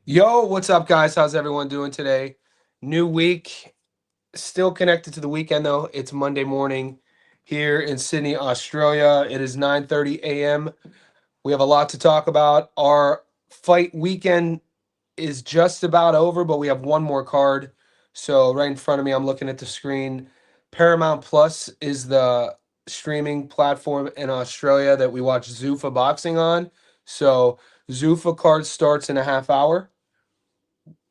Yo, what's up, guys? How's everyone doing today? New week, still connected to the weekend though. It's Monday morning here in Sydney, Australia. It is 9:30 a.m. We have a lot to talk about. Our fight weekend is just about over, but we have one more card. So right in front of me, I'm looking at the screen. Paramount Plus is the streaming platform in Australia that we watch Zuffa boxing on. So Zuffa card starts in a half hour.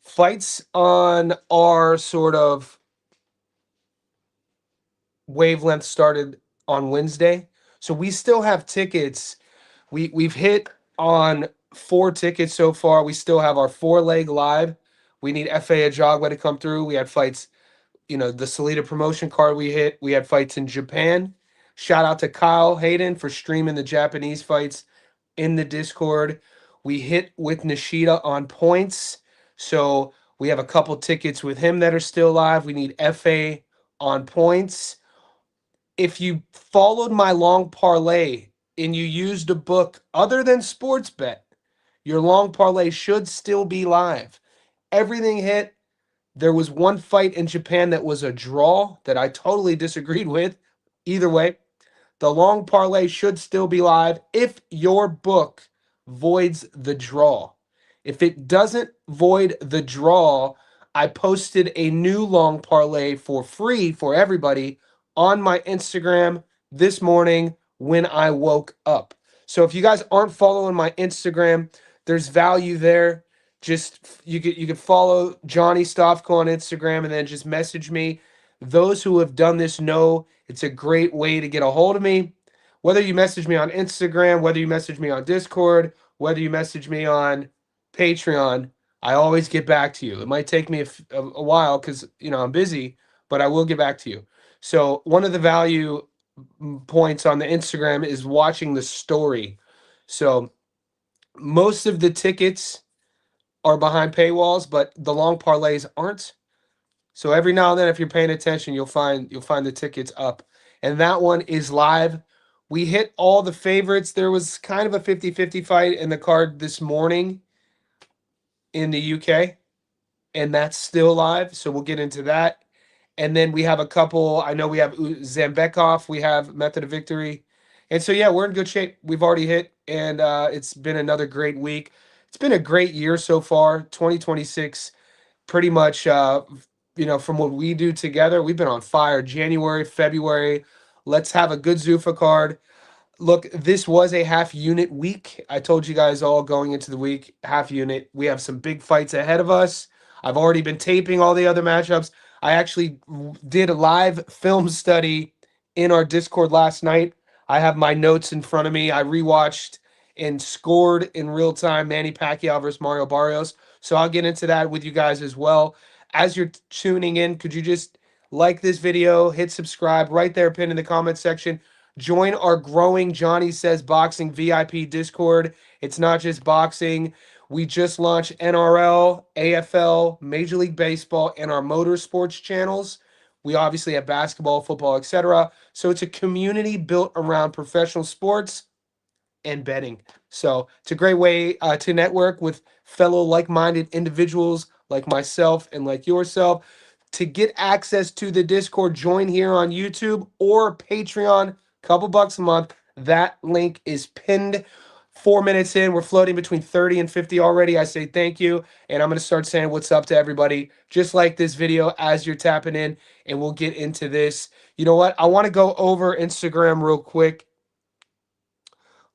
Fights on our sort of wavelength started on Wednesday. So we still have tickets. We've hit on four tickets so far. We still have our four leg live. We need FA Ajagba to come through. We had fights, the Salida promotion card we hit. We had fights in Japan. Shout out to Kyle Hayden for streaming the Japanese fights in the Discord. We hit with Nishida on points. So we have a couple tickets with him that are still live. We need FA on points. If you followed my long parlay and you used a book other than Sportsbet, your long parlay should still be live. Everything hit. There was one fight in Japan that was a draw that I totally disagreed with. Either way, the long parlay should still be live if your book voids the draw. If it doesn't void the draw, I posted a new long parlay for free for everybody on my Instagram this morning when I woke up. So if you guys aren't following my Instagram, there's value there. Just you could follow Johnny Stofko on Instagram and then just message me. Those who have done this know it's a great way to get a hold of me. Whether you message me on Instagram, whether you message me on Discord, whether you message me on Patreon, I always get back to you. It might take me a while because I'm busy, but I will get back to you. So one of the value points on the Instagram is watching the story. So most of the tickets are behind paywalls, but the long parlays aren't. So every now and then, if you're paying attention, you'll find the tickets up. And that one is live. We hit all the favorites. There was kind of a 50-50 fight in the card this morning in the UK, and that's still live. So we'll get into that. And then we have a couple. I know we have Zambekov. We have Method of Victory. And so, yeah, we're in good shape. We've already hit, and it's been another great week. It's been a great year so far. 2026 pretty much from what we do together, we've been on fire. January, February, let's have a good Zuffa card. Look, this was a half unit week. I told you guys all going into the week, half unit. We have some big fights ahead of us. I've already been taping all the other matchups. I actually did a live film study in our Discord last night. I have my notes in front of me. I rewatched and scored in real time Manny Pacquiao versus Mario Barrios. So I'll get into that with you guys as well. As you're tuning in, could you just like this video, hit subscribe right there, pinned in the comment section. Join our growing Johnny Says Boxing VIP Discord. It's not just boxing. We just launched NRL, AFL, Major League Baseball, and our motorsports channels. We obviously have basketball, football, etc. So it's a community built around professional sports and betting. So it's a great way to network with fellow like-minded individuals like myself and like yourself. To get access to the Discord, join here on YouTube or Patreon, couple bucks a month. That link is pinned. 4 minutes in, we're floating between 30 and 50 already. I say thank you, and I'm going to start saying what's up to everybody, just like this video as you're tapping in, and we'll get into this. You know what? I want to go over Instagram real quick.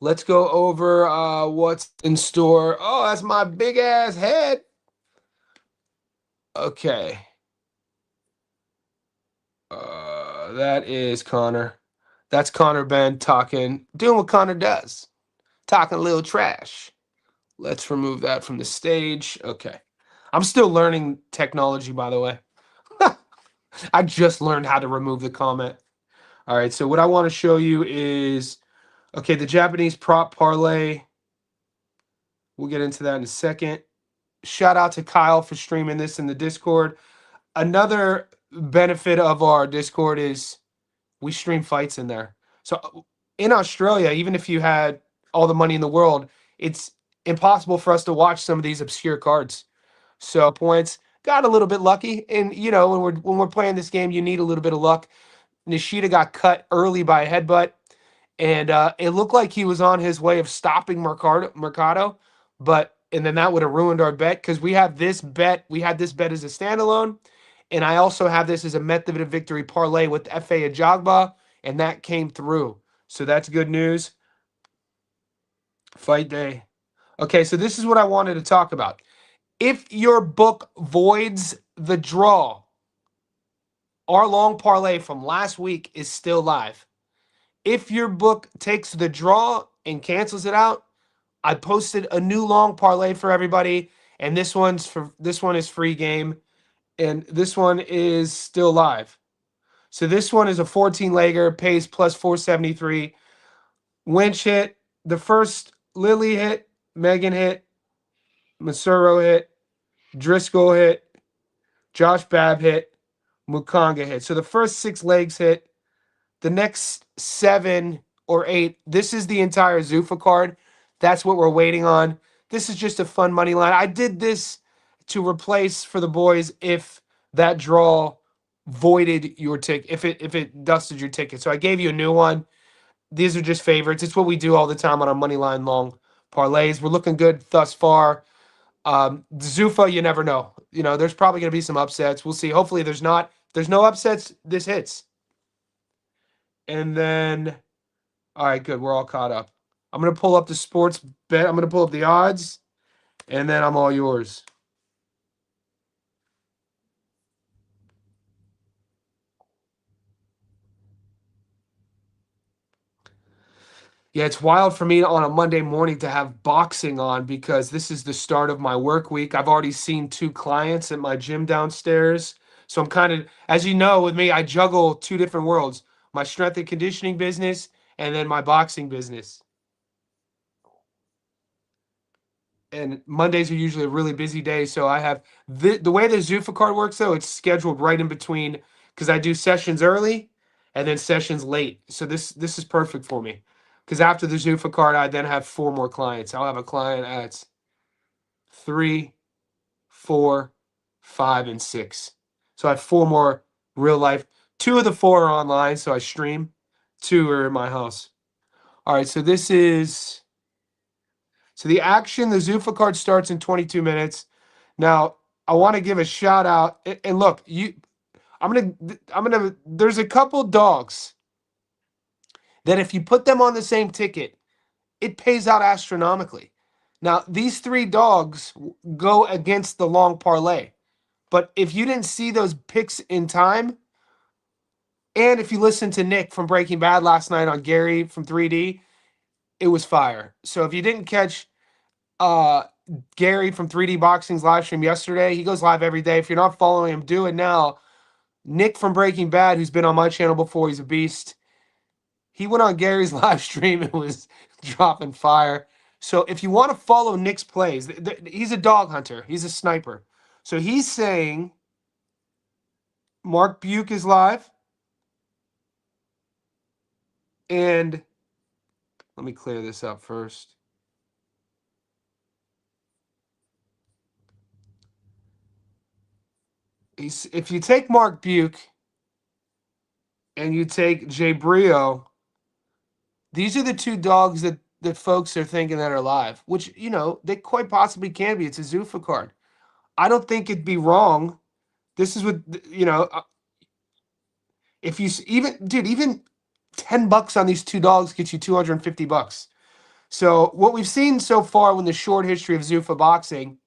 Let's go over what's in store. Oh, that's my big ass head. Okay. That is Connor. That's Connor Ben doing what Connor does, talking a little trash. Let's remove that from the stage. Okay. I'm still learning technology, by the way. I just learned how to remove the comment. All right. So what I want to show you is, okay, the Japanese prop parlay. We'll get into that in a second. Shout out to Kyle for streaming this in the Discord. Another benefit of our Discord is we stream fights in there. So in Australia, even if you had all the money in the world, it's impossible for us to watch some of these obscure cards. So points got a little bit lucky, and when we're playing this game, you need a little bit of luck. Nishida got cut early by a headbutt, and it looked like he was on his way of stopping Mercado, but and then that would have ruined our bet because we have this bet. We had this bet as a standalone, and I also have this as a method of victory parlay with FA Ajagba, and that came through. So that's good news. Fight day. Okay, so this is what I wanted to talk about. If your book voids the draw, our long parlay from last week is still live. If your book takes the draw and cancels it out, I posted a new long parlay for everybody, and this one is free game, and this one is still live. So this one is a 14-legger, pays plus 473. Winch hit, the first Lily hit, Megan hit, Masuro hit, Driscoll hit, Josh Babb hit, Mukanga hit. So the first 6 legs hit. The next 7 or 8, this is the entire Zuffa card. That's what we're waiting on. This is just a fun money line. I did this to replace for the boys if that draw voided your ticket, if it dusted your ticket. So I gave you a new one. These are just favorites. It's what we do all the time on our money line long parlays. We're looking good thus far. Zuffa, you never know. There's probably going to be some upsets. We'll see. Hopefully there's not. If there's no upsets, this hits. And then, all right, good. We're all caught up. I'm going to pull up the sports bet. I'm going to pull up the odds, and then I'm all yours. Yeah, it's wild for me on a Monday morning to have boxing on because this is the start of my work week. I've already seen 2 clients at my gym downstairs. So I'm kind of, as you know, with me, I juggle 2 different worlds, my strength and conditioning business and then my boxing business. And Mondays are usually a really busy day. So I have the way the Zuffa card works, though, it's scheduled right in between because I do sessions early and then sessions late. So this is perfect for me because after the Zuffa card, I then have 4 more clients. I'll have a client at 3, 4, 5, and 6. So I have 4 more real life. 2 of the 4 are online, so I stream. 2 are in my house. All right, so this is. So the action, the Zuffa card starts in 22 minutes. Now, I want to give a shout out. And look, there's a couple dogs that if you put them on the same ticket, it pays out astronomically. Now, these 3 dogs go against the long parlay. But if you didn't see those picks in time, and if you listened to Nick from Breaking Bad last night on Gary from 3D, it was fire. So if you didn't catch Gary from 3D Boxing's live stream yesterday. He goes live every day. If you're not following him, do it now. Nick from Breaking Bad, who's been on my channel before, he's a beast. He went on Gary's live stream and was dropping fire. So if you want to follow Nick's plays, he's a dog hunter. He's a sniper. So he's saying Mark Buke is live. And let me clear this up first. If you take Mark Buke and you take Jay Brio, these are the 2 dogs that folks are thinking that are live, which, they quite possibly can be. It's a Zuffa card. I don't think it'd be wrong. This is what, if you even $10 on these 2 dogs gets you $250. So what we've seen so far in the short history of Zuffa boxing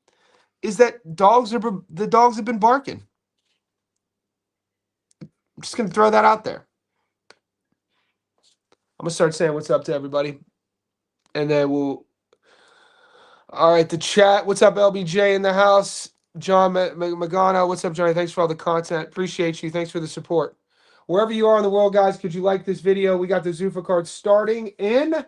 is that the dogs have been barking. I'm just going to throw that out there. I'm going to start saying what's up to everybody. And then all right, the chat. What's up, LBJ in the house? John Magana. What's up, Johnny? Thanks for all the content. Appreciate you. Thanks for the support. Wherever you are in the world, guys, could you like this video? We got the Zuffa card starting in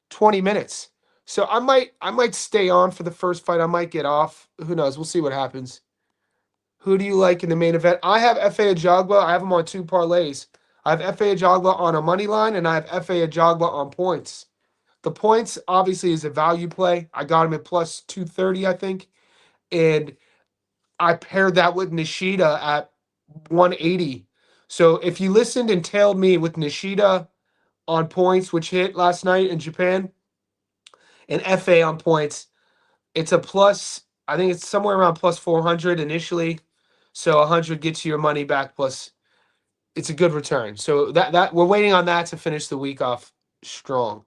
20 minutes. So I might stay on for the first fight. I might get off. Who knows? We'll see what happens. Who do you like in the main event? I have F.A. Ajagba. I have him on 2 parlays. I have F.A. Ajagba on a money line, and I have F.A. Ajagba on points. The points obviously is a value play. I got him at plus 230, I think. And I paired that with Nishida at 180. So if you listened and tailed me with Nishida on points, which hit last night in Japan, and FA on points, it's a plus, I think it's somewhere around plus 400 initially. So 100 gets you your money back plus it's a good return. So that we're waiting on that to finish the week off strong.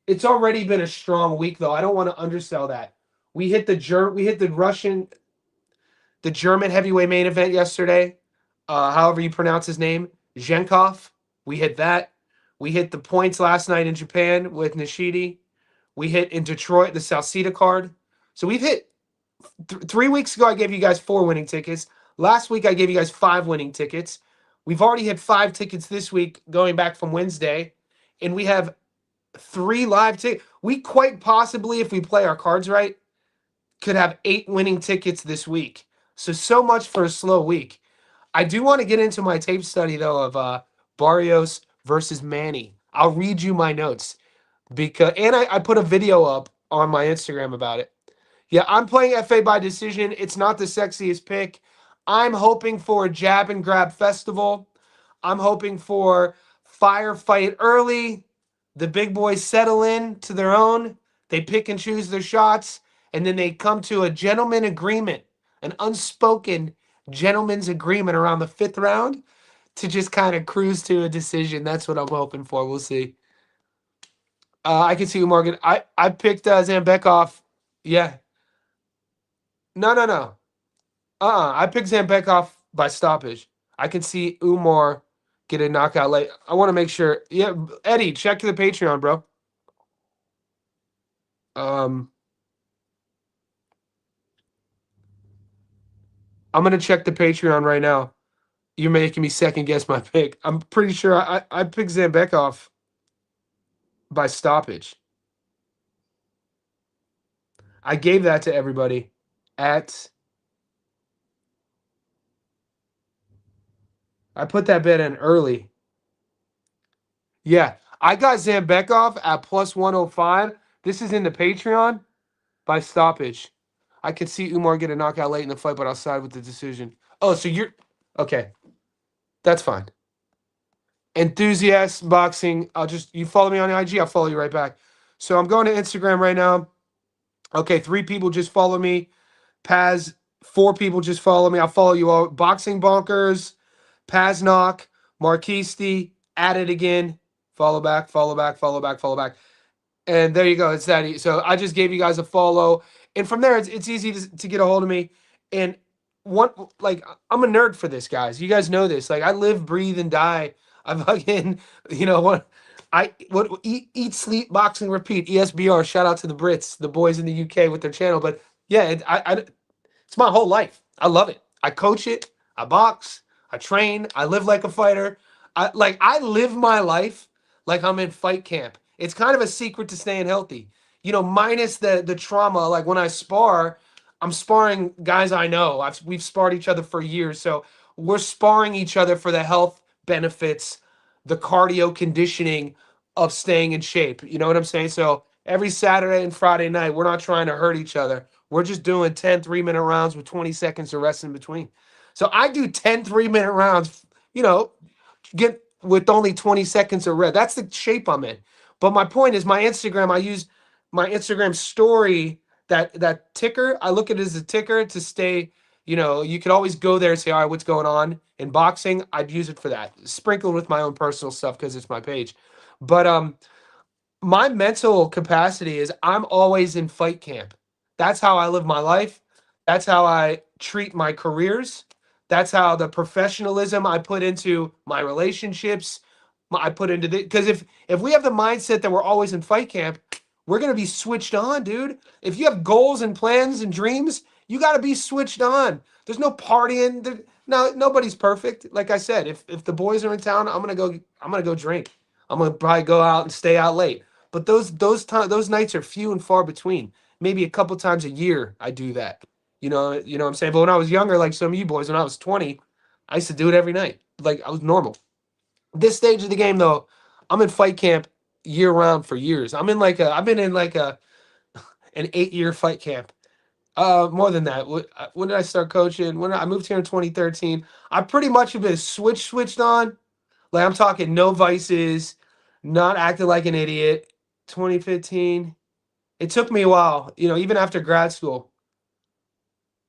It's already been a strong week though. I don't want to undersell that. We hit the German heavyweight main event yesterday. However you pronounce his name, Zhenkov. We hit that. We hit the points last night in Japan with Nishidi. We hit in Detroit the Salcida card. So we've hit 3 weeks ago. I gave you guys 4 winning tickets. Last week I gave you guys 5 winning tickets. We've already hit 5 tickets this week, going back from Wednesday, and we have 3 live tickets. We quite possibly, if we play our cards right, could have 8 winning tickets this week. So much for a slow week. I do want to get into my tape study though of Barrios versus Manny. I'll read you my notes and I put a video up on my Instagram about it. Yeah, I'm playing FA by decision. It's not the sexiest pick. I'm hoping for a jab and grab festival. I'm hoping for firefight early. The big boys settle in to their own. They pick and choose their shots, and then they come to a gentleman agreement, an unspoken gentleman's agreement around the 5th round to just kind of cruise to a decision. That's what I'm hoping for. We'll see. I can see you, Morgan. I picked Zambekov. Yeah. No. I picked Zambekov by stoppage. I can see Umar get a knockout late. I want to make sure. Yeah, Eddie, check the Patreon, bro. I'm gonna check the Patreon right now. You're making me second guess my pick. I'm pretty sure I picked Zambekov by stoppage. I gave that to everybody at. I put that bet in early. Yeah, I got Zambekov at plus 105. This is in the Patreon by stoppage. I could see Umar get a knockout late in the fight, but I'll side with the decision. Oh, so you're okay. That's fine. Enthusiast boxing. You follow me on IG, I'll follow you right back. So I'm going to Instagram right now. Okay, 3 people just follow me. Paz, 4 people just follow me. I'll follow you all. Boxing Bonkers, Paz Knock, Marquisti, at it again. Follow back, follow back, follow back, follow back. And there you go. It's that easy. So I just gave you guys a follow. And from there, it's easy to get a hold of me. And I'm a nerd for this, guys. You guys know this. Like, I live, breathe, and die. I fucking, eat, sleep, boxing, repeat. ESBR. Shout out to the Brits, the boys in the UK with their channel. But yeah, it's my whole life. I love it. I coach it. I box. I train. I live like a fighter. I live my life like I'm in fight camp. It's kind of a secret to staying healthy. Minus the trauma. Like when I spar, I'm sparring guys I know. We've sparred each other for years, so we're sparring each other for the health benefits, the cardio conditioning of staying in shape. You know what I'm saying? So every Saturday and Friday night, we're not trying to hurt each other. We're just doing 10 3-minute rounds with 20 seconds of rest in between. So I do 10 3-minute rounds, get with only 20 seconds of rest. That's the shape I'm in. But my point is, my Instagram, I use my Instagram story, that ticker. I look at it as a ticker to stay, you could always go there and say, all right, what's going on in boxing? I'd use it for that. Sprinkled with my own personal stuff because it's my page. But my mental capacity is I'm always in fight camp. That's how I live my life. That's how I treat my careers. That's how the professionalism I put into my relationships, I put into the, because if we have the mindset that we're always in fight camp, we're gonna be switched on, dude. If you have goals and plans and dreams, you got to be switched on. There's no partying. No, nobody's perfect. Like I said, if the boys are in town, I'm gonna go drink. I'm gonna probably go out and stay out late. But those nights are few and far between. Maybe a couple times a year I do that. You know what I'm saying? But when I was younger, like some of you boys, when I was 20, I used to do it every night. Like I was normal. This stage of the game, though, I'm in fight camp year round for years. I've been in like an 8-year fight camp. More than that. When did I start coaching? When I moved here in 2013, I pretty much have been switched on. Like I'm talking no vices, not acting like an idiot. 2015. It took me a while, even after grad school,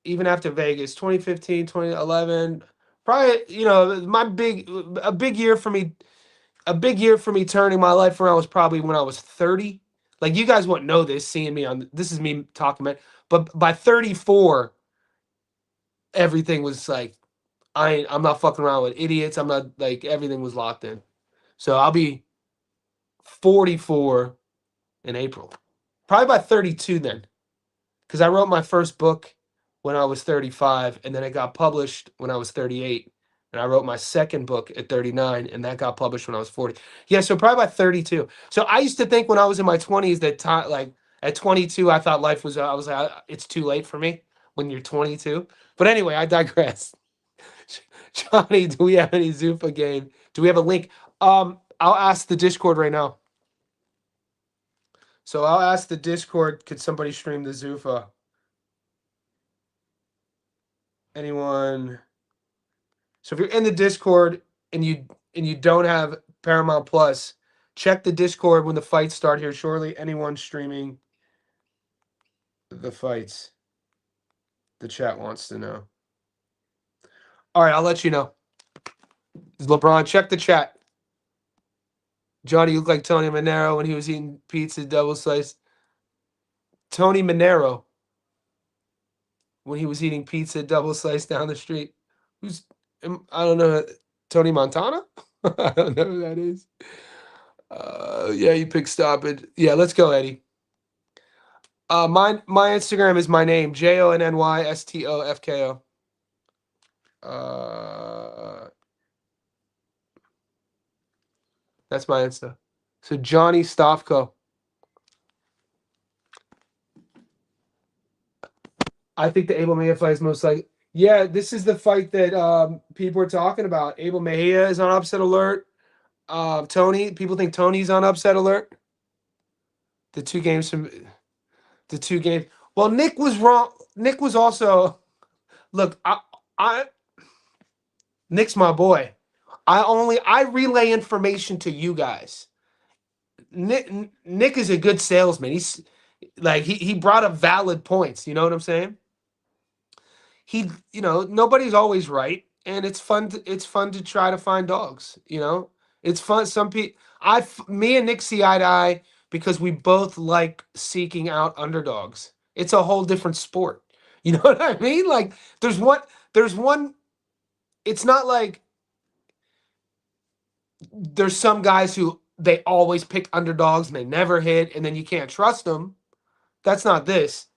even after Vegas, 2015, 2011. Probably, a big year for me. A big year for me turning my life around was probably when I was 30. Like you guys wouldn't know this, seeing me on this is me talking about, but by 34, everything was like I'm not fucking around with idiots. I'm not like everything was locked in. So I'll be 44 in April. Probably by 32 then. Because I wrote my first book when I was 35, and then it got published when I was 38. And I wrote my second book at 39, and that got published when I was 40. Yeah, so probably by 32. So I used to think when I was in my 20s that like at 22, I thought life was, I was like, it's too late for me when you're 22. But anyway, I digress. Johnny, do we have any Zuffa game? Do we have a link? I'll ask the Discord right now. So I'll ask the Discord, could somebody stream the Zuffa? Anyone? So if you're in the Discord and you don't have Paramount Plus, check the Discord when the fights start here shortly. Anyone streaming the fights? The chat wants to know. All right, I'll let you know. LeBron, check the chat. Johnny, you look like Tony Monero when he was eating pizza double sliced. Tony Monero when he was eating pizza double sliced down the street. I don't know. Tony Montana? I don't know who that is. Yeah, you pick stop it. Yeah, let's go, Eddie. My Instagram is my name, JONNYSTOFKO. That's my Insta. So Johnny Stofko. I think the Abel Mejia fight is most likely. Yeah, this is the fight that people are talking about. Abel Mejia is on upset alert. Tony, people think Tony's on upset alert. The two games. Well, Nick was wrong. Nick was also. Look, Nick's my boy. I relay information to you guys. Nick is a good salesman. He's like he brought up valid points. You know what I'm saying? Nobody's always right, and it's fun to try to find dogs. It's fun. Me and Nick see eye to eye because we both like seeking out underdogs. It's a whole different sport. You know what I mean? Like there's one. It's not like there's some guys who they always pick underdogs and they never hit, and then you can't trust them. That's not this.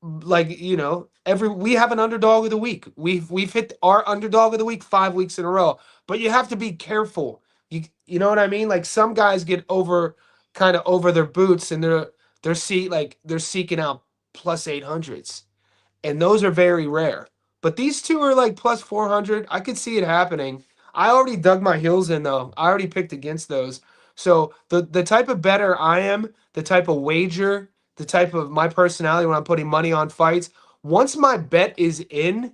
Like we have an underdog of the week. We've hit our underdog of the week 5 weeks in a row. But you have to be careful. You know what I mean? Like some guys get kind of over their boots, and they're seeking out plus 800s, and those are very rare. But these two are like plus 400. I could see it happening. I already dug my heels in though. I already picked against those. So the type of bettor I am, the type of wager, the type of my personality when I'm putting money on fights, once my bet is in,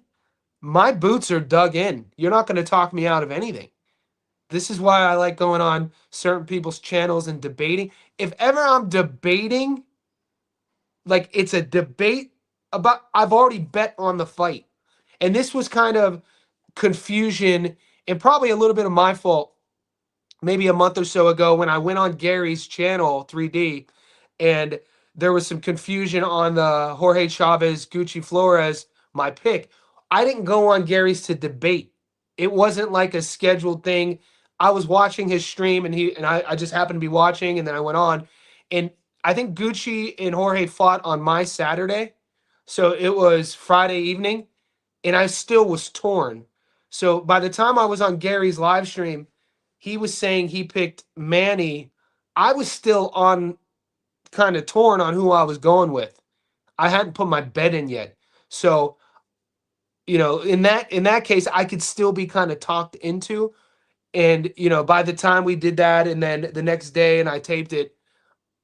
my boots are dug in. You're not going to talk me out of anything. This is why I like going on certain people's channels and debating. If ever I'm debating, like it's a debate about, I've already bet on the fight. And this was kind of confusion and probably a little bit of my fault maybe a month or so ago when I went on Gary's channel, 3D, and there was some confusion on the Jorge Chavez, Gucci Flores, my pick. I didn't go on Gary's to debate. It wasn't like a scheduled thing. I was watching his stream, and I just happened to be watching, and then I went on. And I think Gucci and Jorge fought on my Saturday. So it was Friday evening, and I still was torn. So by the time I was on Gary's live stream, he was saying he picked Manny. I was still on kind of torn on who I was going with. I hadn't put my bet in yet. So, in that case, I could still be kind of talked into. And, by the time we did that, and then the next day and I taped it,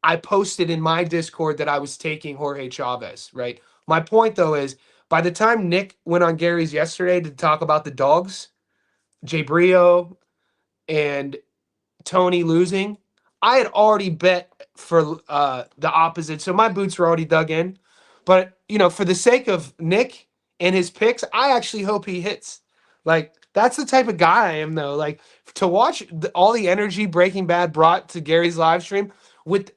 I posted in my Discord that I was taking Jorge Chavez, right? My point, though, is by the time Nick went on Gary's yesterday to talk about the dogs, Jay Brio and Tony losing, I had already bet for the opposite. So my boots were already dug in. But, for the sake of Nick and his picks, I actually hope he hits. Like, that's the type of guy I am, though. Like, to watch all the energy Breaking Bad brought to Gary's live stream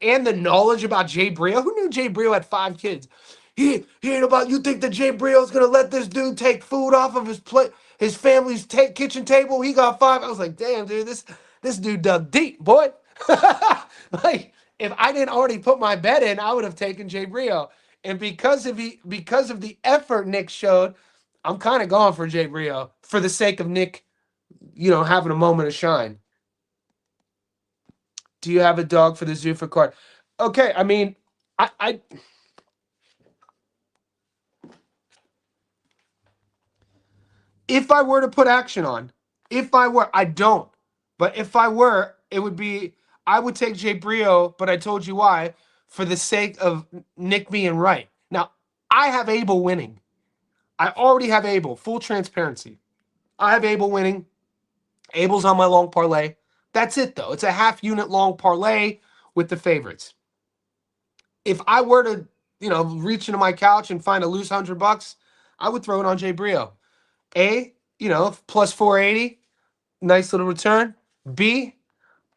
and the knowledge about Jay Brio. Who knew Jay Brio had 5 kids? He ain't about, you think that Jay Brio's going to let this dude take food off of his plate, his family's kitchen table? He got 5. I was like, damn, dude, this dude dug deep, boy. Like, if I didn't already put my bet in, I would have taken Jay Brio. And because of the effort Nick showed, I'm kind of going for Jay Brio for the sake of Nick, having a moment of shine. Do you have a dog for the Zuffa card? Okay, I mean, I if I were to put action on, I don't, but if I were, it would be, I would take Jay Brio, but I told you why, for the sake of Nick being right. Now, I have Abel winning. I already have Abel, full transparency. I have Abel winning. Abel's on my long parlay. That's it, though. It's a half unit long parlay with the favorites. If I were to, reach into my couch and find a loose $100, I would throw it on Jay Brio. A, plus 480, nice little return. B,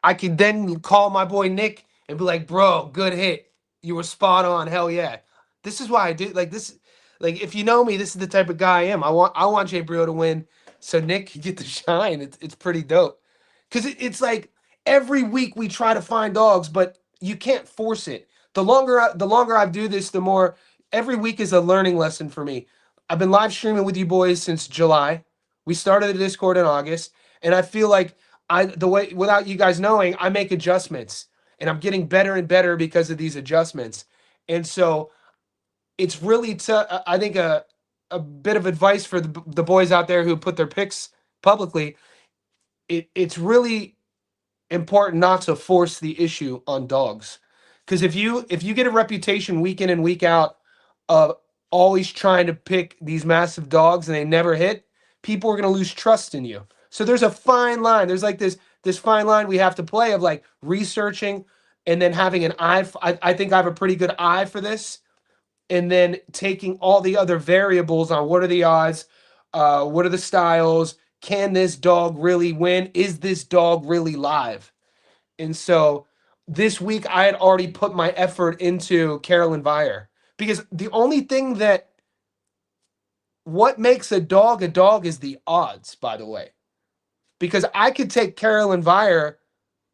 I could then call my boy Nick and be like, bro, good hit. You were spot on. Hell yeah. This is why I do like this. Like, if you know me, this is the type of guy I am. I want Jay Brio to win so Nick can get the shine. It's pretty dope. Because it's like every week we try to find dogs, but you can't force it. The longer I do this, the more every week is a learning lesson for me. I've been live streaming with you boys since July. We started the Discord in August, and I feel like without you guys knowing, I make adjustments, and I'm getting better and better because of these adjustments. And so it's really I think a bit of advice for the boys out there who put their picks publicly. It's really important not to force the issue on dogs, because if you get a reputation week in and week out of always trying to pick these massive dogs and they never hit, people are going to lose trust in you. So there's a fine line. There's like this fine line we have to play of like researching and then having an eye. I think I have a pretty good eye for this, and then taking all the other variables on what are the odds, what are the styles, can this dog really win? Is this dog really live? And so this week I had already put my effort into Carolyn Vire, because the only thing what makes a dog is the odds, by the way. Because I could take Carolyn Vire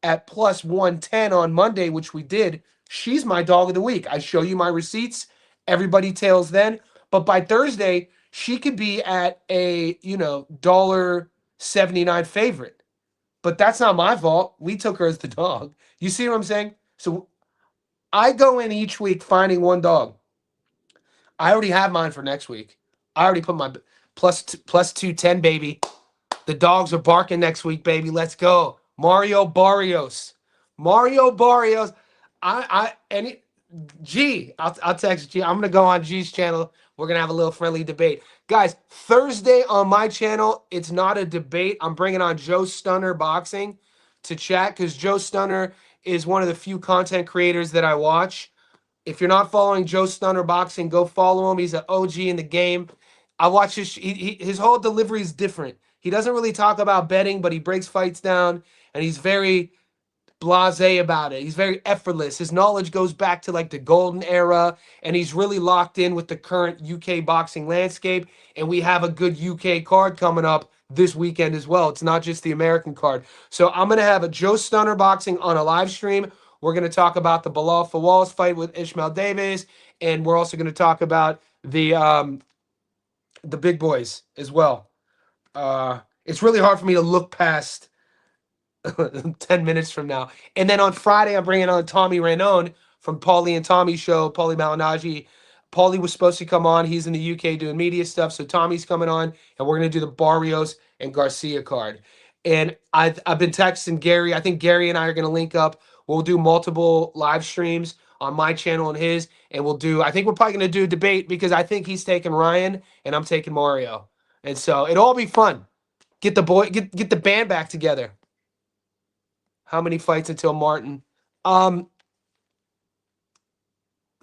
at plus 110 on Monday, which we did. She's my dog of the week. I show you my receipts. Everybody tails then. But by Thursday, she could be at a, $1.79 favorite. But that's not my fault. We took her as the dog. You see what I'm saying? So I go in each week finding one dog. I already have mine for next week. I already put my plus 210, baby. The dogs are barking next week, baby. Let's go. Mario Barrios. I'll text G. I'm gonna go on G's channel. We're gonna have a little friendly debate, guys. Thursday on my channel, it's not a debate. I'm bringing on Joe Stunner Boxing to chat, because Joe Stunner is one of the few content creators that I watch. If you're not following Joe Stunner Boxing, go follow him. He's an OG in the game. I watch his whole delivery is different. He doesn't really talk about betting, but he breaks fights down, and he's very blasé about it. He's very effortless. His knowledge goes back to like the golden era, and he's really locked in with the current UK boxing landscape. And we have a good UK card coming up this weekend as well. It's not just the American card. So I'm going to have a Joe Stunner Boxing on a live stream. We're going to talk about the Bilal Fawaz fight with Ishmael Davis, and we're also going to talk about the big boys as well. It's really hard for me to look past 10 minutes from now. And then on Friday, I'm bringing on Tommy Ranon from Paulie and Tommy show, Paulie Malignaggi. Paulie was supposed to come on. He's in the UK doing media stuff. So Tommy's coming on, and we're going to do the Barrios and Garcia card. And I've been texting Gary. I think Gary and I are going to link up. We'll do multiple live streams on my channel and his, and we'll do. I think we're probably going to do a debate because I think he's taking Ryan and I'm taking Mario, and so it'll all be fun. Get the band back together. How many fights until Martin? Um,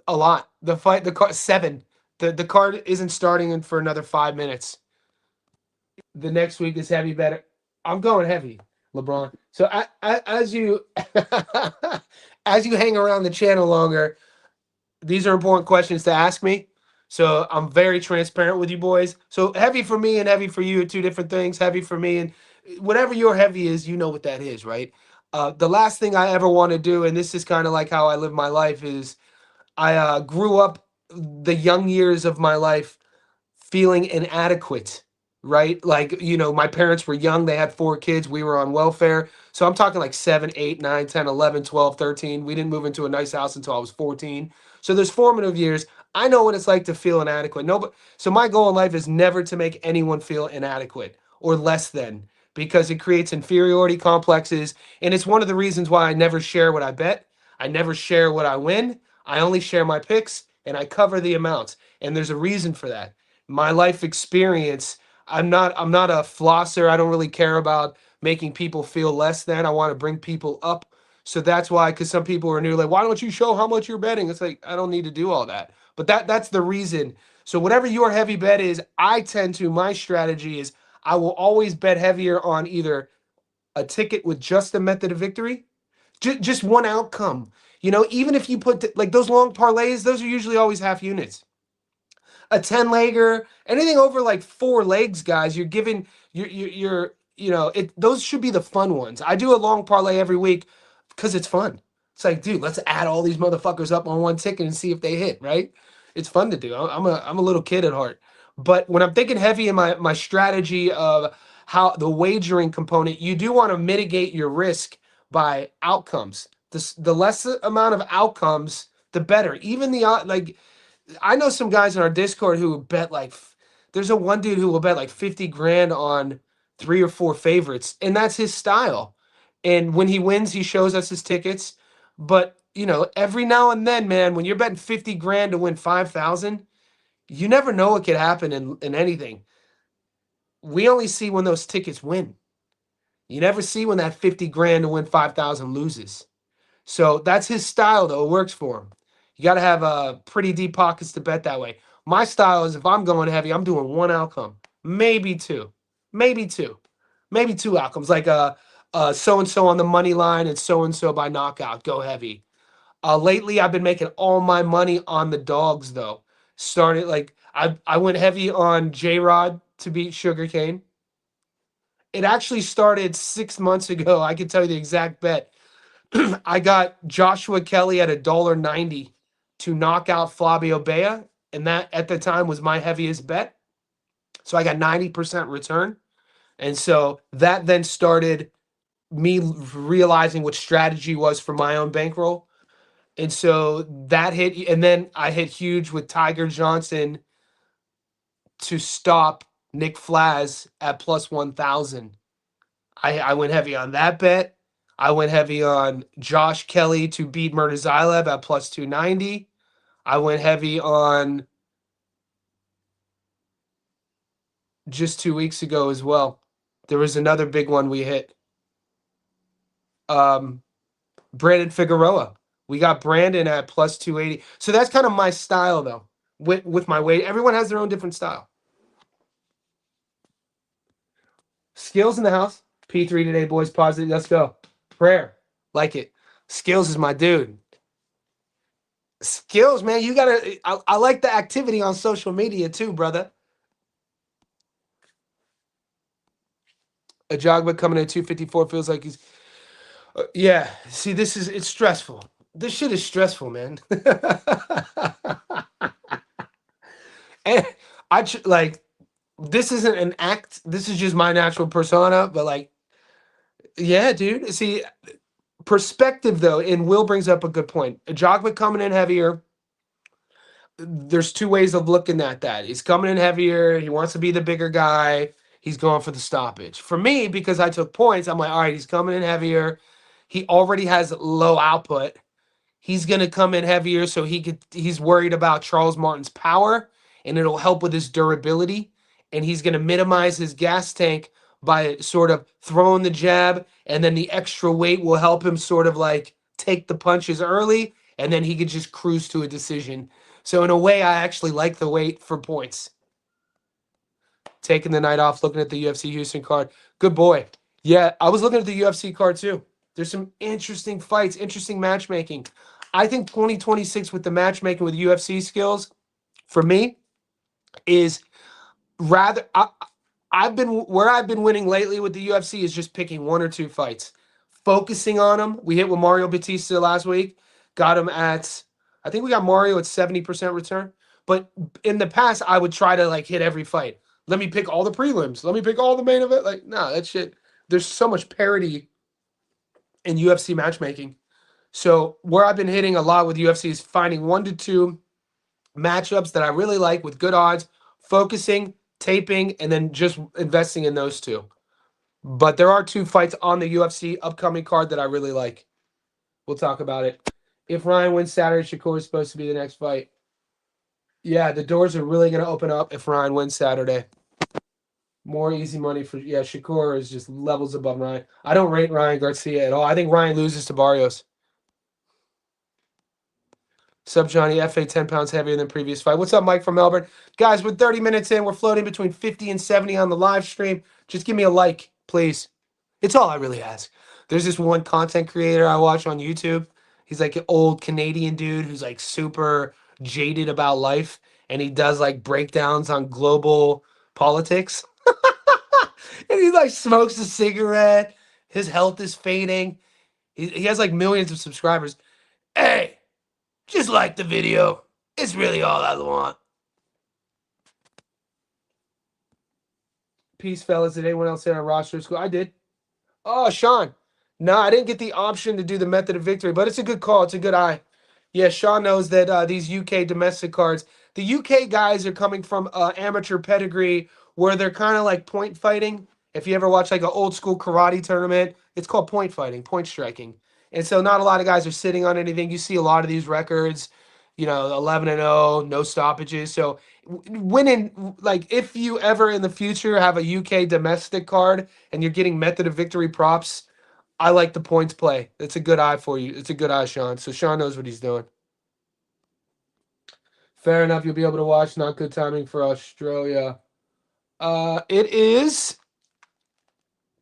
a lot. The card 7. The card isn't starting in for another 5 minutes. The next week is heavy better. I'm going heavy, LeBron. So as you as you hang around the channel longer, these are important questions to ask me. So I'm very transparent with you boys. So heavy for me and heavy for you are two different things. Heavy for me and whatever your heavy is, you know what that is, right? The last thing I ever want to do, and this is kind of like how I live my life, is I grew up the young years of my life feeling inadequate, right? Like, my parents were young. They had 4 kids. We were on welfare. So I'm talking like 7, 8, 9, 10, 11, 12, 13. We didn't move into a nice house until I was 14. So there's formative years. I know what it's like to feel inadequate. No, so my goal in life is never to make anyone feel inadequate or less than, because it creates inferiority complexes. And it's one of the reasons why I never share what I bet. I never share what I win. I only share my picks and I cover the amounts. And there's a reason for that. My life experience, I'm not a flosser. I don't really care about making people feel less than. I want to bring people up. So that's why, because some people are new, like, why don't you show how much you're betting? It's like, I don't need to do all that. But that's the reason. So whatever your heavy bet is, my strategy is I will always bet heavier on either a ticket with just a method of victory, just one outcome. Even if you put like those long parlays, those are usually always half units. A 10-legger, anything over like 4 legs, guys, you're giving it, those should be the fun ones. I do a long parlay every week because it's fun. It's like, dude, let's add all these motherfuckers up on one ticket and see if they hit, right? It's fun to do. I'm a little kid at heart. But when I'm thinking heavy in my strategy of how the wagering component, you do want to mitigate your risk by outcomes. The less amount of outcomes, the better. Even like I know some guys in our Discord who bet like, there's one dude who will bet like 50 grand on 3 or 4 favorites, and that's his style. And when he wins, he shows us his tickets. But, every now and then, man, when you're betting 50 grand to win 5,000, you never know what could happen in anything. We only see when those tickets win. You never see when that 50 grand to win 5,000 loses. So that's his style, though. It works for him. You got to have pretty deep pockets to bet that way. My style is, if I'm going heavy, I'm doing one outcome, maybe two, maybe two outcomes, like so and so on the money line and so by knockout. Go heavy. Lately, I've been making all my money on the dogs, though. Started like I went heavy on J-Rod to beat Sugarcane. It actually started 6 months ago. I can tell you the exact bet. I got Joshua Kelly at $1.90 to knock out Flavio Bea, and that at the time was my heaviest bet. So I got 90% return. And so that then started me realizing what strategy was for my own bankroll. And so that hit, and then I hit huge with Tiger Johnson to stop Nick Flaz at plus 1,000. I went heavy on that bet. I went heavy on Josh Kelly to beat Murtazaev at plus 290. I went heavy on just 2 weeks ago as well. There was another big one we hit. Brandon Figueroa. We got Brandon at plus 280. So that's kind of my style, though, with my weight. Everyone has their own different style. Skills in the house. P3 today, boys. Positive. Let's go. Prayer. Like it. Skills is my dude. Skills, man. You gotta. I like the activity on social media too, brother. Ajagba coming in at 254 feels like he's. Yeah. See, it's stressful. This shit is stressful, man. And like, this isn't an act. This is just my natural persona. But like, yeah, dude. See, perspective though, and Will brings up a good point. Ajagba coming in heavier. There's 2 ways of looking at that. He's coming in heavier. He wants to be the bigger guy. he's going for the stoppage. For me, because I took points, I'm like, all right, he's coming in heavier. He already has low output. He's going to come in heavier, so he's worried about Charles Martin's power, and it'll help with his durability. And he's going to minimize his gas tank by sort of throwing the jab, and then the extra weight will help him sort of like take the punches early, and then he could just cruise to a decision. So in a way, I actually like the weight for points. Taking the night off, looking at the UFC Houston card. Good boy. Yeah, I was looking at the UFC card too. There's some interesting fights, interesting matchmaking. I think 2026 with the matchmaking with UFC skills, for me, is rather. I've been winning lately with the UFC is just picking one or two fights, focusing on them. We hit with Mario Batista last week, got him at. I think we got Mario at 70% return. But in the past, I would try to like hit every fight. Let me pick all the prelims. Let me pick all the main event. Like, no, that shit. There's so much parity in UFC matchmaking. So where I've been hitting a lot with UFC is finding 1 to 2 matchups that I really like with good odds, focusing, taping, and then just investing in those two. But there are 2 fights on the UFC upcoming card that I really like. We'll talk about it. If Ryan wins Saturday, Shakur is supposed to be the next fight. Yeah, the doors are really going to open up if Ryan wins Saturday. More easy money for, yeah, Shakur is just levels above Ryan. I don't rate Ryan Garcia at all. I think Ryan loses to Barrios. Sub Johnny, FA 10 pounds heavier than previous fight. What's up, Mike from Melbourne? Guys, we're 30 minutes in. We're floating between 50 and 70 on the live stream. Just give me a like, please. It's all I really ask. There's this one content creator I watch on YouTube. He's like an old Canadian dude who's like super jaded about life. And he does like breakdowns on global politics. And he like smokes a cigarette. His health is fading. He has like millions of subscribers. Hey, just like the video. It's really all I want. Peace, fellas. Did anyone else hit on roster school? I did. Oh, Sean. No, I didn't get the option to do the method of victory, but it's a good call. It's a good eye. Yeah, Sean knows that these UK domestic cards, the UK guys are coming from amateur pedigree where they're kind of like point fighting. If you ever watch like an old school karate tournament, it's called point fighting, point striking. And so not a lot of guys are sitting on anything. You see a lot of these records, 11-0, no stoppages. So winning, like if you ever in the future have a UK domestic card and you're getting method of victory props, I like the points play. It's a good eye for you. It's a good eye, Sean. So Sean knows what he's doing. Fair enough. You'll be able to watch. Not good timing for Australia. It is.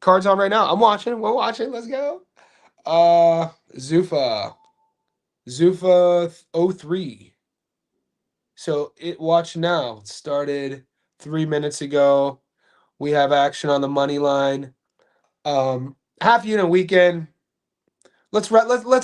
Cards on right now. I'm watching. We're watching. Let's go. Zuffa 03. So it watch now. It started 3 minutes ago. We have action on the money line. Half unit weekend. Let's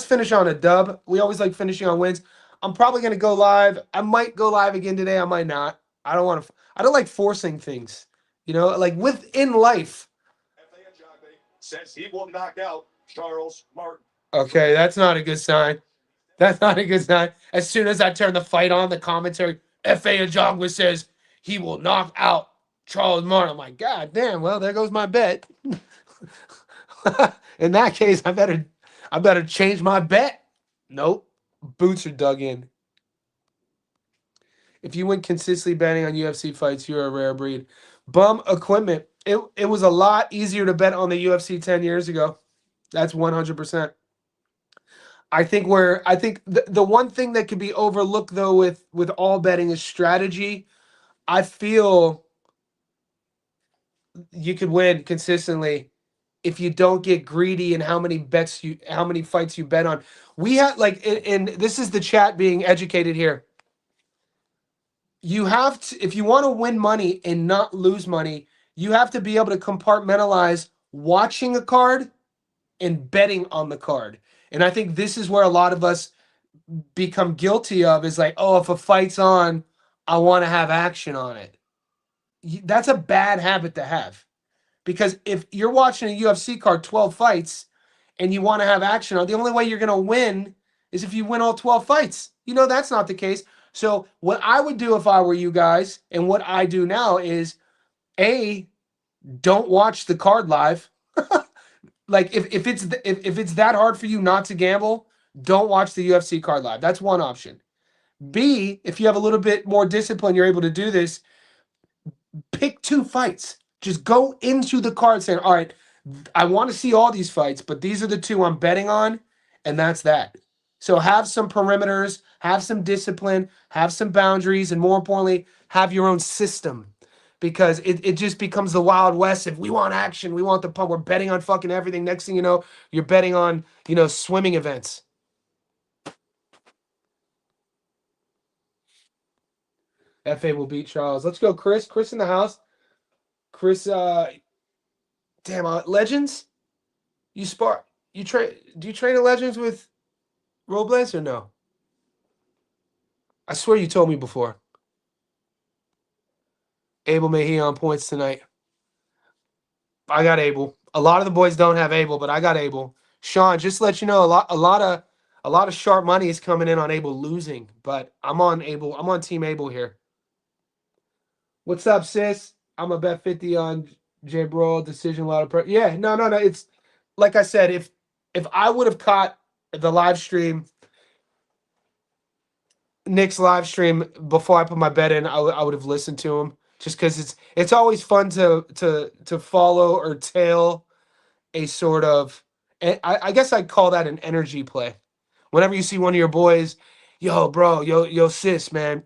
finish on a dub. We always like finishing on wins. I'm probably gonna go live. I might go live again today. I might not. I don't like forcing things. Like within life. Ajagba says he will knock out Charles Martin. Okay, that's not a good sign. That's not a good sign. As soon as I turn the fight on, the commentary, F.A. Ajagba says he will knock out Charles Martin. I'm like, God damn, well, there goes my bet. In that case, I better change my bet. Nope. Boots are dug in. If you went consistently betting on UFC fights, you're a rare breed. Bum equipment. It was a lot easier to bet on the UFC 10 years ago. That's 100%. I think the one thing that could be overlooked though with all betting is strategy. I feel you could win consistently if you don't get greedy in how many fights you bet on. We had and this is the chat being educated here. You have to, if you want to win money and not lose money, you have to be able to compartmentalize watching a card and betting on the card. And I think this is where a lot of us become guilty of is like, oh, if a fight's on, I want to have action on it. That's a bad habit to have. Because if you're watching a UFC card, 12 fights, and you want to have action on, the only way you're going to win is if you win all 12 fights. That's not the case. So what I would do if I were you guys, and what I do now is, don't watch the card live. Like if it's that hard for you not to gamble, don't watch the UFC card live. That's one option. B, if you have a little bit more discipline, you're able to do this. Pick two fights. Just go into the card saying, all right, I want to see all these fights, but these are the two I'm betting on, and that's that. So have some perimeters, have some discipline, have some boundaries, and more importantly, have your own system. Because it just becomes the Wild West. If we want action, we want the pump. We're betting on fucking everything. Next thing you know, you're betting on, swimming events. FA will beat Charles. Let's go, Chris. Chris in the house. Chris, damn, Legends? You spar you train do you train in Legends with Robles or no? I swear you told me before. Abel Mejia on points tonight. I got Abel. A lot of the boys don't have Abel, but I got Abel. Sean, just to let you know, a lot of sharp money is coming in on Abel losing, but I'm on Abel. I'm on Team Abel here. What's up, sis? I'm a bet 50 on J Bro decision. A lot of yeah, no. It's like I said, if I would have caught the live stream, Nick's live stream before I put my bet in, I would have listened to him just because it's always fun to follow or tail a sort of I guess I'd call that an energy play. Whenever you see one of your boys, yo, bro, yo, sis, man,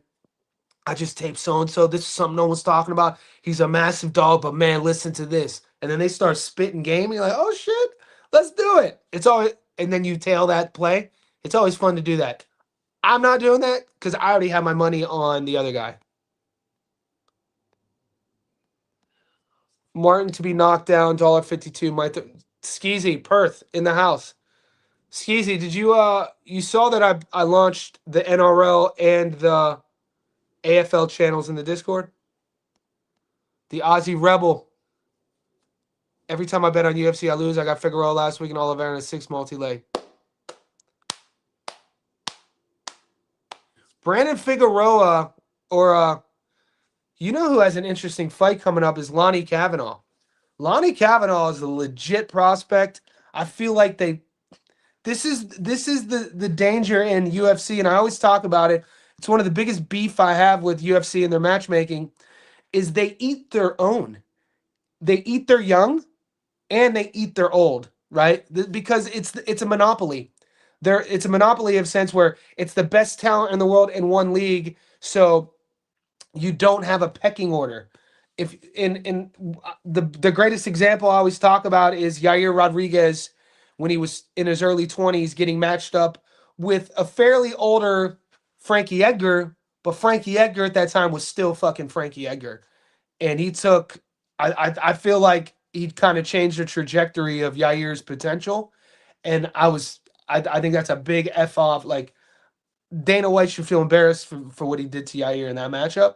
I just taped so and so. This is something no one's talking about. He's a massive dog, but man, listen to this. And then they start spitting game. And you're like, oh shit, let's do it. It's always, and then you tail that play. It's always fun to do that. I'm not doing that because I already have my money on the other guy. Martin to be knocked down, $1.52. Skeezy, Perth in the house. Skeezy, did you saw that I launched the NRL and the AFL channels in the Discord? The Aussie Rebel. Every time I bet on UFC, I lose. I got Figueroa last week and Oliveira in a 6 multi-leg. Brandon Figueroa, or you know who has an interesting fight coming up is Lonnie Kavanaugh. Lonnie Kavanaugh is a legit prospect. I feel like this is the danger in UFC, and I always talk about it. It's one of the biggest beef I have with UFC and their matchmaking is they eat their own. They eat their young and they eat their old, right? Because it's a monopoly. It's a monopoly of sense where it's the best talent in the world in one league, so you don't have a pecking order. If in the greatest example I always talk about is Yair Rodriguez when he was in his early 20s getting matched up with a fairly older Frankie Edgar, but Frankie Edgar at that time was still fucking Frankie Edgar. And he took I feel like he kind of changed the trajectory of Yair's potential. And I think that's a big F off. Like Dana White should feel embarrassed for what he did to Yair in that matchup.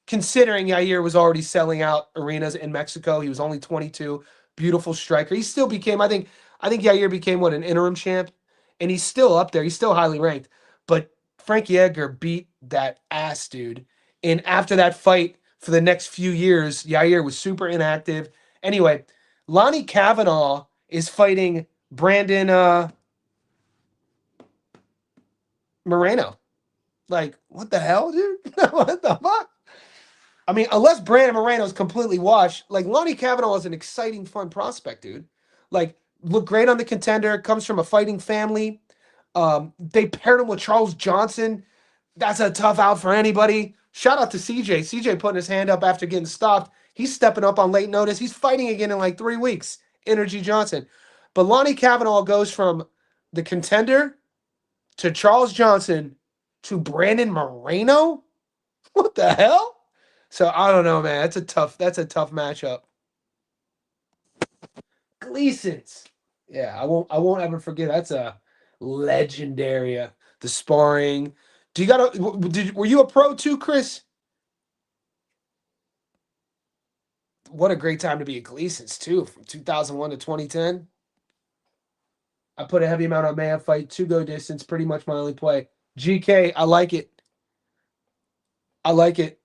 Considering Yair was already selling out arenas in Mexico, he was only 22, beautiful striker. He still became, I think Yair became what, an interim champ, and he's still up there. He's still highly ranked. But Frankie Edgar beat that ass, dude. And after that fight, for the next few years, Yair was super inactive. Anyway, Lonnie Kavanaugh is fighting Brandon Moreno. Like, what the hell, dude? What the fuck? I mean, unless Brandon Moreno's completely washed, like Lonnie Kavanaugh is an exciting, fun prospect, dude. Like, look great on the contender, comes from a fighting family. They paired him with Charles Johnson. That's a tough out for anybody. Shout out to CJ. CJ putting his hand up after getting stopped. He's stepping up on late notice. He's fighting again in like 3 weeks. Energy Johnson. But Lonnie Kavanaugh goes from the contender to Charles Johnson to Brandon Moreno. What the hell? So I don't know, man. That's a tough matchup. Gleason's. Yeah, I won't ever forget. That's a legendary. The sparring. Do you got were you a pro too, Chris? What a great time to be at Gleason's too, from 2001 to 2010. I put a heavy amount on man fight, 2 go distance, pretty much my only play. GK, I like it. I like it.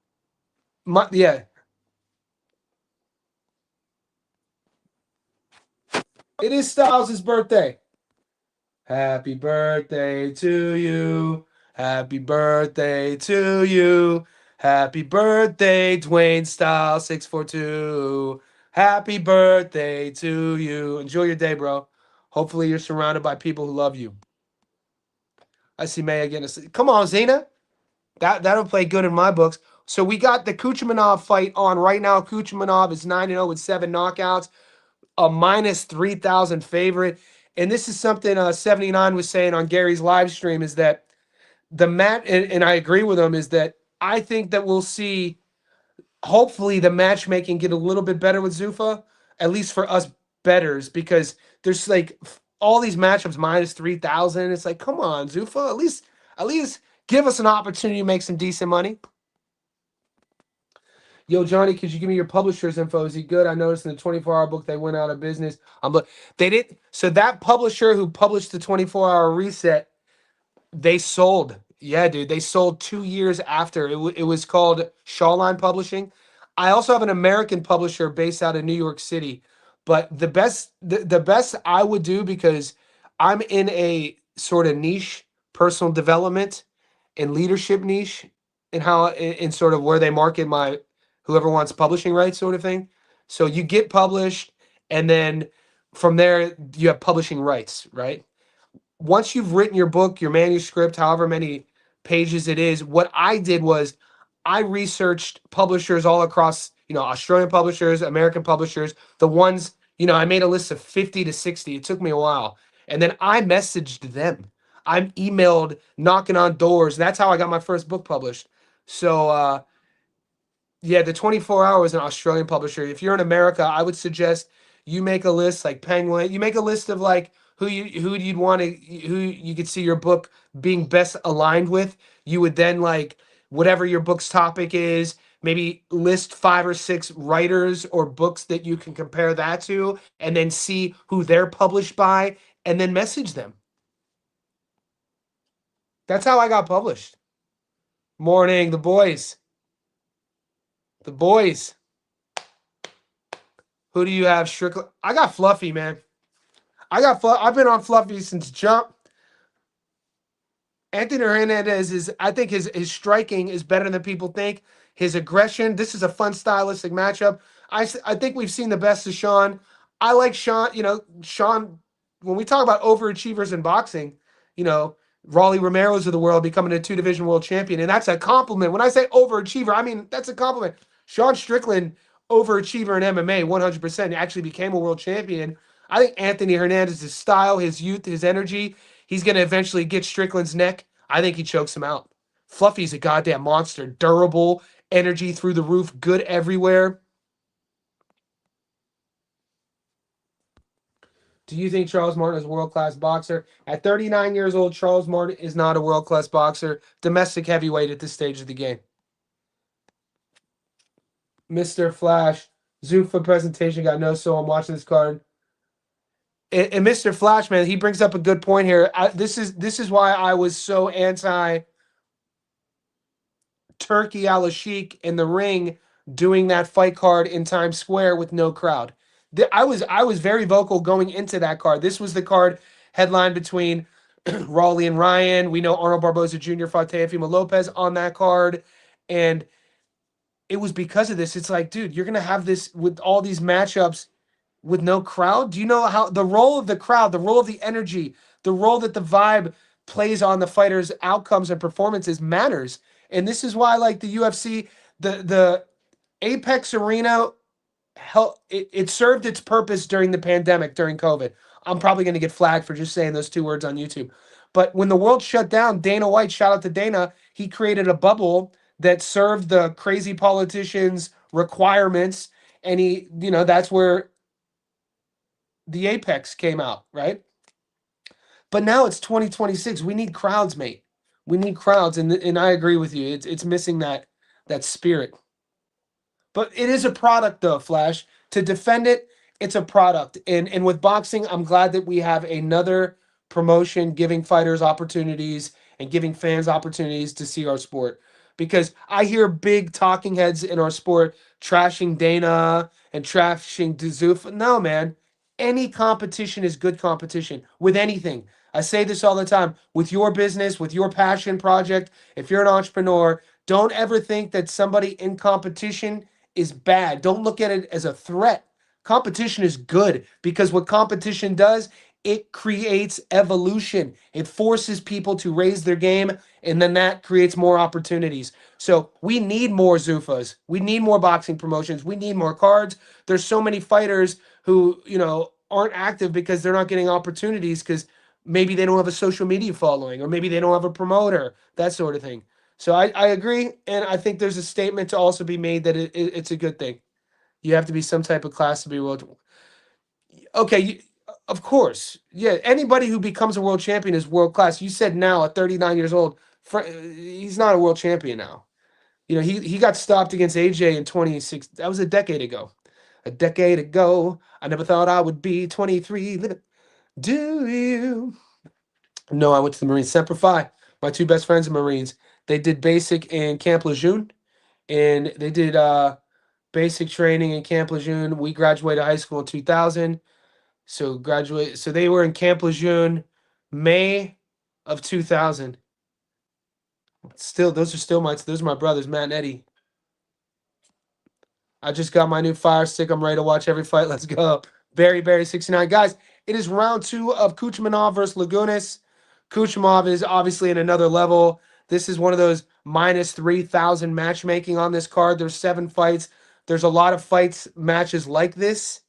Yeah. It is Styles' birthday. Happy birthday to you. Happy birthday to you. Happy birthday, Dwayne Styles 642. Happy birthday to you. Enjoy your day, bro. Hopefully you're surrounded by people who love you. I see May again. Come on, Zena. That'll play good in my books. So we got the Kuchermanov fight on right now. Kuchermanov is 9-0 with 7 knockouts, a minus 3,000 favorite. And this is something 79 was saying on Gary's live stream is that the match, and I agree with him, is that I think that we'll see, hopefully, the matchmaking get a little bit better with Zuffa, at least for us betters, because there's like all these matchups minus 3,000. It's like, come on, Zuffa, at least give us an opportunity to make some decent money. Yo, Johnny, could you give me your publisher's info? Is he good? I noticed in the 24-hour book they went out of business. They didn't. So that publisher who published the 24-hour reset, they sold. Yeah, dude, they sold 2 years after. It was called Shawline Publishing. I also have an American publisher based out of New York City. But the best I would do, because I'm in a sort of niche personal development and leadership niche, and how in sort of where they market my whoever wants publishing rights sort of thing. So you get published, and then from there you have publishing rights, right? Once you've written your book, your manuscript, however many pages it is, what I did was I researched publishers all across, Australian publishers, American publishers, the ones, I made a list of 50 to 60. It took me a while. And then I messaged them. I emailed, knocking on doors. That's how I got my first book published. So, yeah, the 24 Hour is an Australian publisher. If you're in America, I would suggest you make a list like Penguin. You make a list of like who you'd want to, who you could see your book being best aligned with. You would then, like, whatever your book's topic is, maybe list 5 or 6 writers or books that you can compare that to, and then see who they're published by, and then message them. That's how I got published. Morning, the boys. The boys. Who do you have? Strickland. I got Fluffy, man. I've been on Fluffy since jump. Anthony Hernandez I think his striking is better than people think. His aggression. This is a fun stylistic matchup. I think we've seen the best of Sean. I like Sean. Sean. When we talk about overachievers in boxing, Raleigh Romero's of the world becoming a 2-division world champion, and that's a compliment. When I say overachiever, I mean that's a compliment. Sean Strickland, overachiever in MMA, 100%, actually became a world champion. I think Anthony Hernandez's style, his youth, his energy, he's going to eventually get Strickland's neck. I think he chokes him out. Fluffy's a goddamn monster. Durable, energy through the roof, good everywhere. Do you think Charles Martin is a world-class boxer? At 39 years old, Charles Martin is not a world-class boxer. Domestic heavyweight at this stage of the game. Mr. Flash, Zuffa presentation got no soul. I'm watching this card. And Mr. Flash, man, he brings up a good point here. This is why I was so anti Turkey Al-Sheikh in the ring doing that fight card in Times Square with no crowd. I was very vocal going into that card. This was the card headline between Raleigh and Ryan. We know Arnold Barboza Jr. fought Teofimolopez on that card, and it was because of this. It's like, dude, you're gonna have this with all these matchups with no crowd. Do you know how the role of the crowd, the role of the energy, the role that the vibe plays on the fighters' outcomes and performances matters? And this is why, like, the UFC, the Apex Arena, it served its purpose during the pandemic, during COVID. I'm probably going to get flagged for just saying those 2 words on YouTube. But when the world shut down, Dana White, shout out to Dana, he created a bubble that served the crazy politicians' requirements. And that's where the Apex came out, right? But now it's 2026. We need crowds, mate. We need crowds, and I agree with you. It's missing that spirit. But it is a product, though, Flash. To defend it, it's a product. And with boxing, I'm glad that we have another promotion giving fighters opportunities and giving fans opportunities to see our sport. Because I hear big talking heads in our sport trashing Dana and trashing Zuffa. No, man. Any competition is good competition with anything. I say this all the time with your business, with your passion project. If you're an entrepreneur, don't ever think that somebody in competition is bad. Don't look at it as a threat. Competition is good because what competition does, it creates evolution. It forces people to raise their game, and then that creates more opportunities. So we need more Zufas. We need more boxing promotions. We need more cards. There's so many fighters who, aren't active because they're not getting opportunities because maybe they don't have a social media following or maybe they don't have a promoter, that sort of thing. So I agree. And I think there's a statement to also be made that it's a good thing. You have to be some type of class to be world. Okay, of course. Yeah, anybody who becomes a world champion is world class. You said now at 39 years old, he's not a world champion now. He got stopped against AJ in 26. That was a decade ago. A decade ago, I never thought I would be 23. Living. Do you? No, I went to the Marines. Semper Fi. My two best friends are Marines. They did basic in Camp Lejeune, and they did basic training in Camp Lejeune. We graduated high school in 2000. So they were in Camp Lejeune May of 2000. Still, those are my brothers, Matt and Eddie. I just got my new Fire Stick. I'm ready to watch every fight. Let's go. Barry 69. Guys, it is round 2 of Kuchmanov versus Lagunas. Kuchmanov is obviously in another level. This is one of those minus 3,000 matchmaking on this card. There's 7 fights. There's a lot of matches like this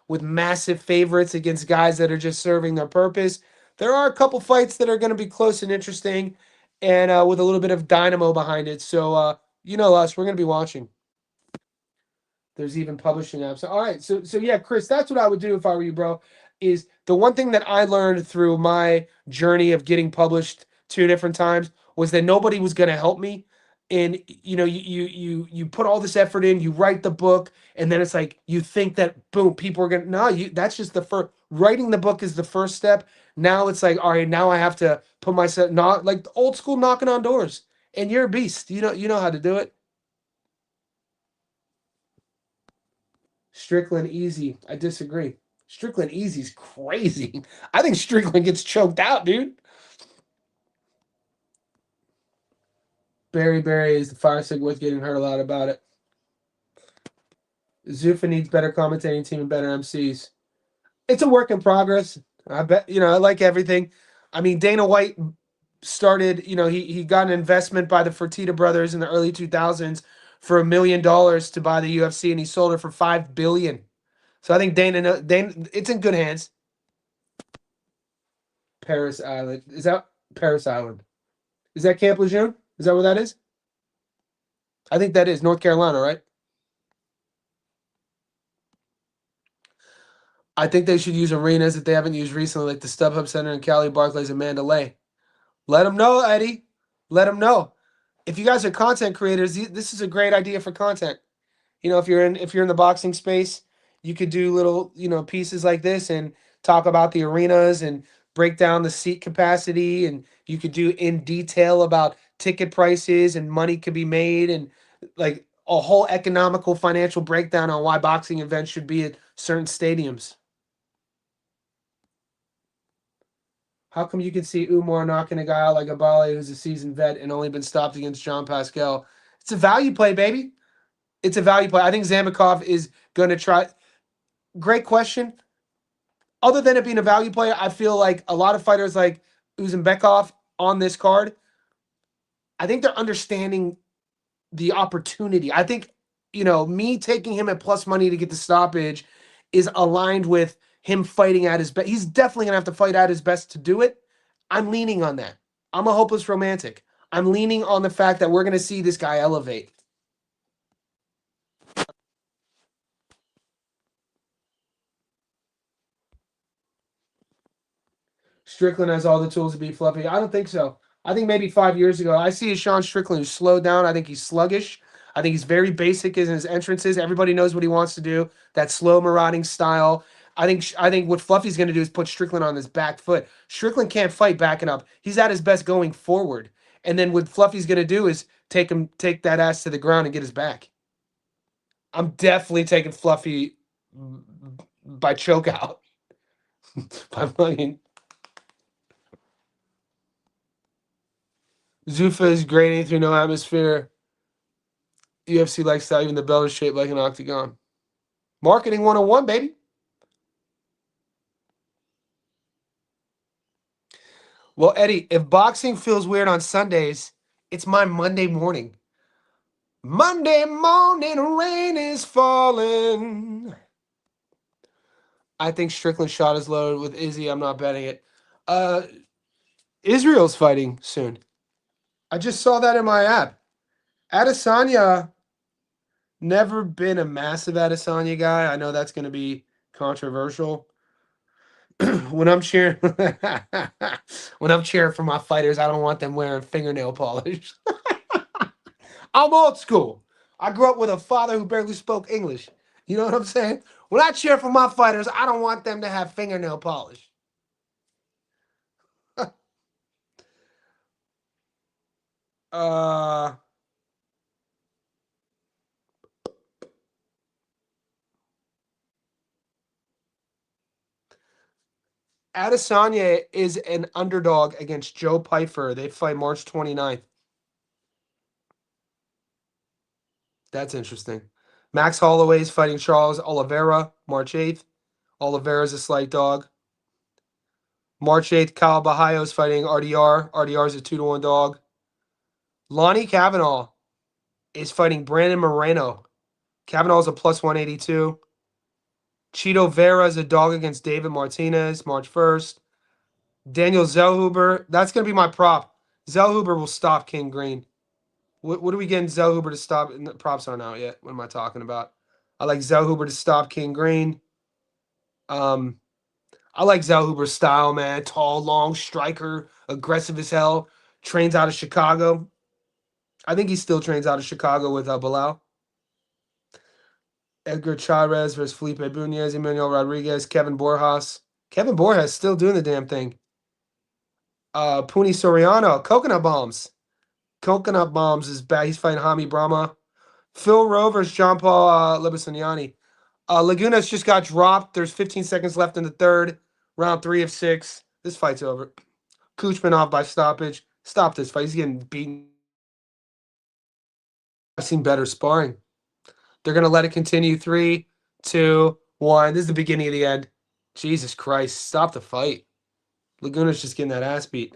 with massive favorites against guys that are just serving their purpose. There are a couple fights that are going to be close and interesting and with a little bit of dynamo behind it. So, you know us, we're going to be watching. There's even publishing apps. All right, so yeah, Chris, that's what I would do if I were you, bro. Is the one thing that I learned through my journey of getting published 2 different times was that nobody was going to help me. And you put all this effort in, you write the book, and then it's like you think that boom, people are gonna no, you that's just the first writing the book is the first step. Now it's like, all right, now I have to put myself not like the old school knocking on doors. And you're a beast. You know how to do it. Strickland easy. I disagree. Strickland easy's crazy. I think Strickland gets choked out, dude. Barry is the fire stick with getting hurt a lot about it. Zuffa needs better commentating team and better MCs. It's a work in progress. I bet I like everything. I mean, Dana White started, he got an investment by the Fertitta brothers in the early 2000s for $1 million to buy the UFC, and he sold it for $5 billion. So I think Dana, it's in good hands. Paris Island. Is that Paris Island? Is that Camp Lejeune? Is that where that is? I think that is North Carolina, right? I think they should use arenas that they haven't used recently, like the StubHub Center in Cali, Barclays, and Mandalay. Let them know, Eddie. Let them know. If you guys are content creators, this is a great idea for content. If you're in the boxing space, you could do little pieces like this and talk about the arenas and break down the seat capacity, and you could do in detail about ticket prices and money could be made and like a whole economical financial breakdown on why boxing events should be at certain stadiums. How come you can see Umar knocking a guy out like Abale, who's a seasoned vet and only been stopped against John Pascal? It's a value play, baby. It's a value play. I think Zamikov is going to try. Great question. Other than it being a value play, I feel like a lot of fighters like Uzbekov on this card, I think they're understanding the opportunity. I think, me taking him at plus money to get the stoppage is aligned with him fighting at his best. He's definitely going to have to fight at his best to do it. I'm leaning on that. I'm a hopeless romantic. I'm leaning on the fact that we're going to see this guy elevate. Strickland has all the tools to beat Fluffy. I don't think so. I think maybe 5 years ago, I see a Sean Strickland who's slowed down. I think he's sluggish. I think he's very basic in his entrances. Everybody knows what he wants to do. That slow marauding style. I think what Fluffy's going to do is put Strickland on his back foot. Strickland can't fight backing up. He's at his best going forward. And then what Fluffy's going to do is take that ass to the ground and get his back. I'm definitely taking Fluffy by chokeout. 5 million. Zuffa is grading through no atmosphere. UFC lifestyle, even the belt is shaped like an octagon. Marketing 101, baby. Well, Eddie, if boxing feels weird on Sundays, it's my Monday morning. Monday morning, rain is falling. I think Strickland's shot is loaded with Izzy. I'm not betting it. Israel's fighting soon. I just saw that in my app. Adesanya, never been a massive Adesanya guy. I know that's going to be controversial. when I'm cheering, when I'm cheering for my fighters, I don't want them wearing fingernail polish. I'm old school. I grew up with a father who barely spoke English. You know what I'm saying? When I cheer for my fighters, I don't want them to have fingernail polish. uh Adesanya is an underdog against Joe Pyfer. They fight March 29th. That's interesting. Max Holloway is fighting Charles Oliveira March 8th. Oliveira is a slight dog. March 8th, Kyle Bahayo is fighting RDR. RDR is a 2-1 dog. Lonnie Kavanaugh is fighting Brandon Moreno. Kavanaugh is a plus 182. Cheeto Vera is a dog against David Martinez March 1st. Daniel Zellhuber, that's going to be my prop. Zellhuber will stop King Green. What are we getting Zellhuber to stop? The props aren't out yet. What am I talking about? I like Zellhuber to stop King Green. I like Zellhuber's style, man. Tall, long, striker, aggressive as hell. Trains out of Chicago. I think he still trains out of Chicago with Bilal. Edgar Chavez versus Felipe Bunez, Emmanuel Rodriguez, Kevin Borjas. Kevin Borjas still doing the damn thing. Puni Soriano, Coconut Bombs. Coconut Bombs is back. He's fighting Hami Brahma. Phil Rovers, John Paul Libasaniani. Lagunas just got dropped. There's 15 seconds left in the third. Round 3 of 6. This fight's over. Kuchman off by stoppage. Stop this fight. He's getting beaten. I've seen better sparring. They're going to let it continue. 3, 2, 1. This is the beginning of the end. Jesus Christ. Stop the fight. Laguna's just getting that ass beat.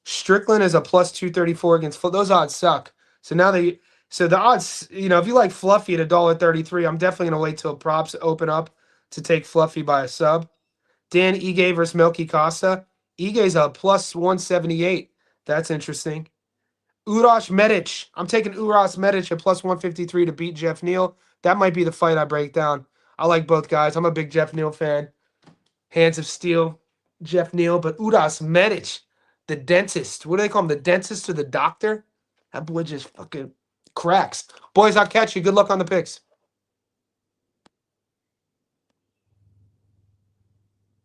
Strickland is a plus 234 against those odds suck. So now the odds, if you like Fluffy at $1.33, I'm definitely gonna wait till props open up to take Fluffy by a sub. Dan Ige versus Melky Costa. Ige's a plus 178. That's interesting. Uroš Medic. I'm taking Uroš Medic at plus 153 to beat Jeff Neal. That might be the fight I break down. I like both guys. I'm a big Jeff Neal fan. Hands of Steel, Jeff Neal, but Uroš Medic, the dentist. What do they call him? The dentist or the doctor? That boy just fucking cracks. Boys, I'll catch you. Good luck on the picks.